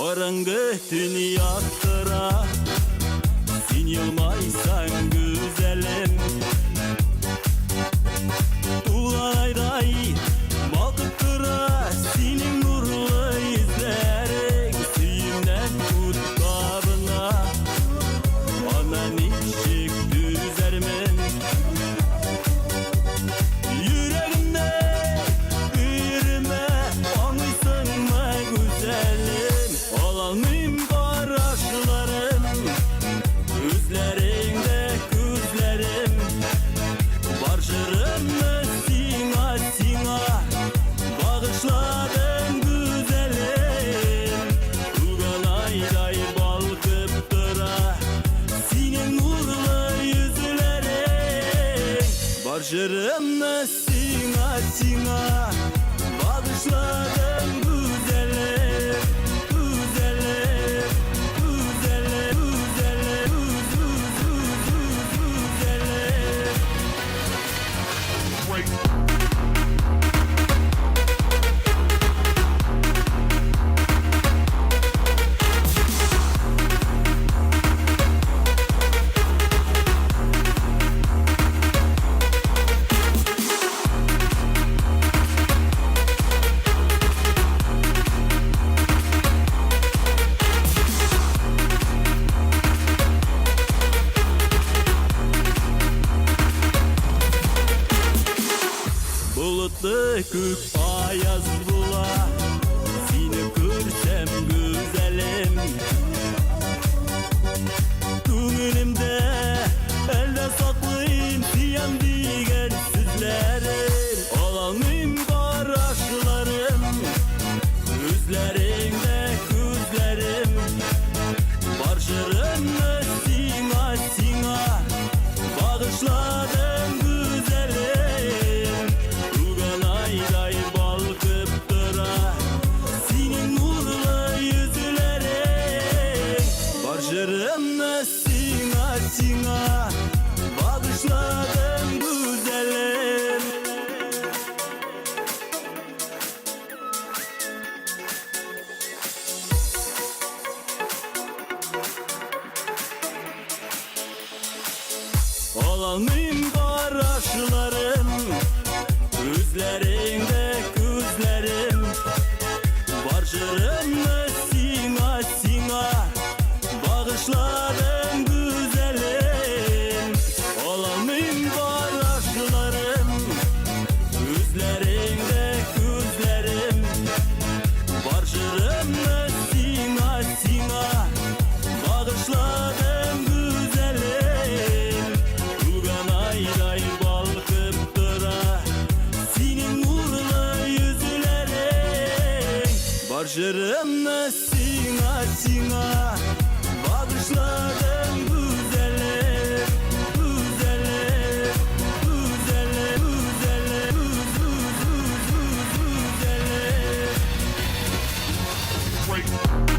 Karangı tünü yaktıra, sen yılmaysan güzelim. Tuğlayday balkıp tıra, senin nurlu izlerin. Suyumdan tut kabına, bana nişik düzermin. Yüreğimde büyürme, anlıysan mı güzelim. Alalmayım karşılarım, gözlerinde gözlerim. Barışırım mı sina sina, bağışladın güzelim. Tulganayday balkıp tıra, senin nurlu yüzlerin. Barışırım mı sina sina, bağışladın güzelim. Güzelim, güzelim, güzelim, güzelim. Bulutlu kök ayaz bula, seni görsem güzelim. Tümünümde elde saklayayım siyan diyen sözlerin. Alalmayım karşılarım, gözlerinde gözlerim. Barışırım mı sina sina, bağışladın güzelim. Tulganayday balkıp tıra, senin nurlu yüzlerin. Barışırım mı sina sina, bağışladın güzelim. Alalmayım karşılarım, gözlerinde gözlerim. Barışırım mı sina sina, bağışladın güzelim. Alalmayım karşılarım, gözlerinde gözlerim. Barışırım mı sina sina, bağışladın güzelim. Tulganayday balkıp tıra, senin nurlu yüzlerin. Barışırım mı sina sina, bağışladın güzelim. Güzelim, güzelim, güzelim, güzelim.